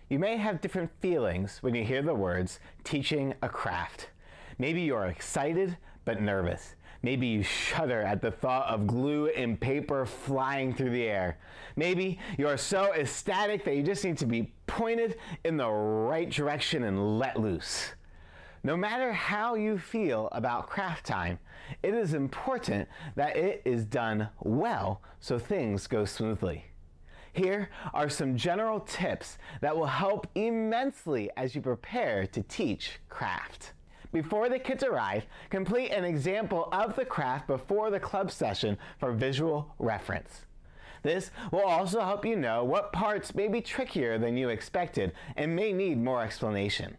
You may have different feelings when you hear the words teaching a craft. Maybe you're excited but nervous. Maybe you shudder at the thought of glue and paper flying through the air. Maybe you're so ecstatic that you just need to be pointed in the right direction and let loose. No matter how you feel about craft time, it is important that it is done well so things go smoothly. Here are some general tips that will help immensely as you prepare to teach craft. Before the kids arrive, complete an example of the craft before the club session for visual reference. This will also help you know what parts may be trickier than you expected and may need more explanation.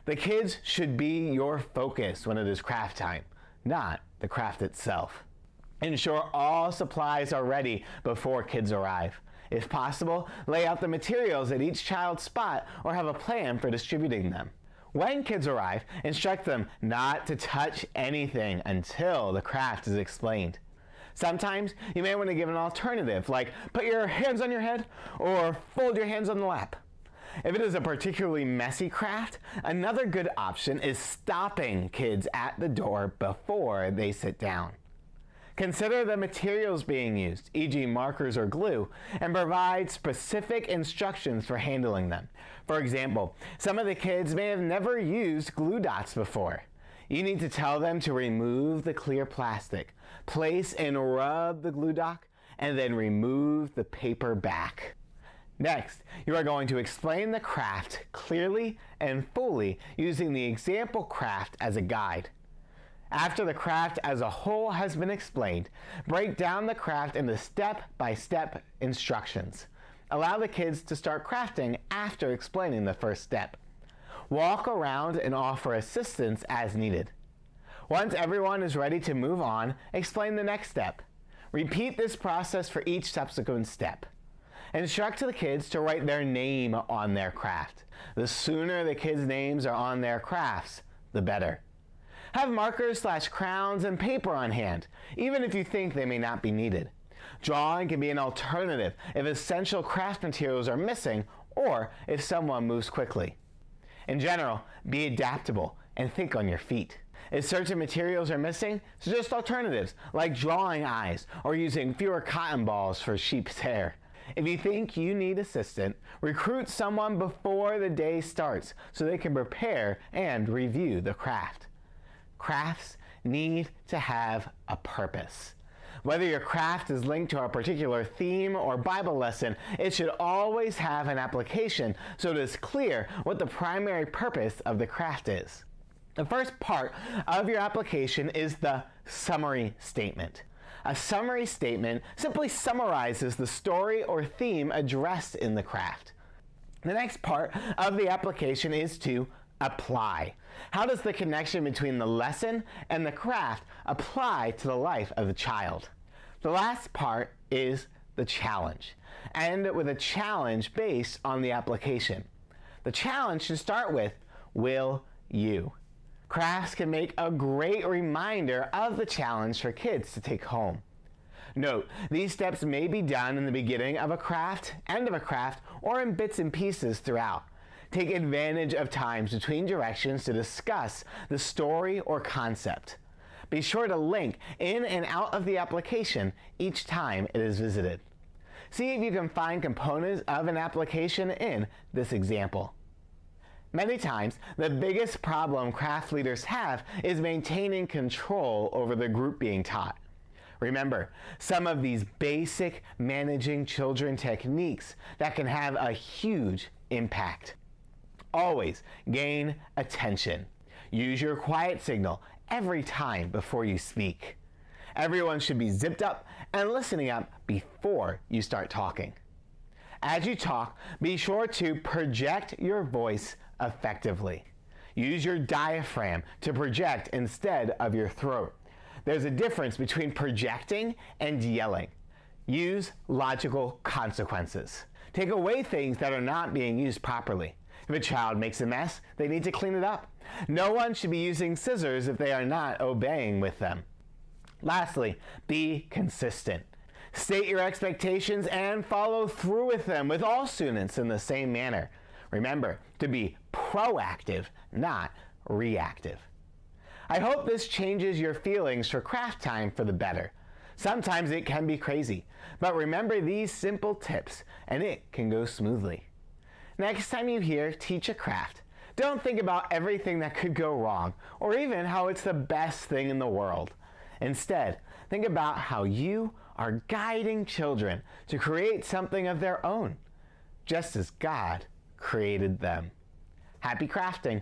The kids should be your focus when it is craft time, not the craft itself. Ensure all supplies are ready before kids arrive. If possible, lay out the materials at each child's spot or have a plan for distributing them. When kids arrive, instruct them not to touch anything until the craft is explained. Sometimes you may want to give an alternative, like put your hands on your head or fold your hands on the lap. If it is a particularly messy craft, another good option is stopping kids at the door before they sit down. Consider the materials being used, e.g. markers or glue, and provide specific instructions for handling them. For example, some of the kids may have never used glue dots before. You need to tell them to remove the clear plastic, place and rub the glue dot, and then remove the paper back. Next, you are going to explain the craft clearly and fully using the example craft as a guide. After the craft as a whole has been explained, break down the craft into step-by-step instructions. Allow the kids to start crafting after explaining the first step. Walk around and offer assistance as needed. Once everyone is ready to move on, explain the next step. Repeat this process for each subsequent step. Instruct the kids to write their name on their craft. The sooner the kids' names are on their crafts, the better. Have markers/crowns and paper on hand, even if you think they may not be needed. Drawing can be an alternative if essential craft materials are missing or if someone moves quickly. In general, be adaptable and think on your feet. If certain materials are missing, suggest alternatives like drawing eyes or using fewer cotton balls for sheep's hair. If you think you need assistance, recruit someone before the day starts so they can prepare and review the craft. Crafts need to have a purpose. Whether your craft is linked to a particular theme or Bible lesson, it should always have an application so it is clear what the primary purpose of the craft is. The first part of your application is the summary statement. A summary statement simply summarizes the story or theme addressed in the craft. The next part of the application is to apply. How does the connection between the lesson and the craft apply to the life of the child? The last part is the challenge, and with a challenge based on the application. The challenge should start with, will you? Crafts can make a great reminder of the challenge for kids to take home. Note, these steps may be done in the beginning of a craft, end of a craft, or in bits and pieces throughout. Take advantage of times between directions to discuss the story or concept. Be sure to link in and out of the application each time it is visited. See if you can find components of an application in this example. Many times, the biggest problem craft leaders have is maintaining control over the group being taught. Remember, some of these basic managing children techniques that can have a huge impact. Always gain attention. Use your quiet signal every time before you speak. Everyone should be zipped up and listening up before you start talking. As you talk, be sure to project your voice effectively. Use your diaphragm to project instead of your throat. There's a difference between projecting and yelling. Use logical consequences. Take away things that are not being used properly. If a child makes a mess, they need to clean it up. No one should be using scissors if they are not obeying with them. Lastly, be consistent. State your expectations and follow through with them with all students in the same manner. Remember to be proactive, not reactive. I hope this changes your feelings for craft time for the better. Sometimes it can be crazy, but remember these simple tips and it can go smoothly. Next time you hear teach a craft, don't think about everything that could go wrong or even how it's the best thing in the world. Instead, think about how you are guiding children to create something of their own, just as God created them. Happy crafting!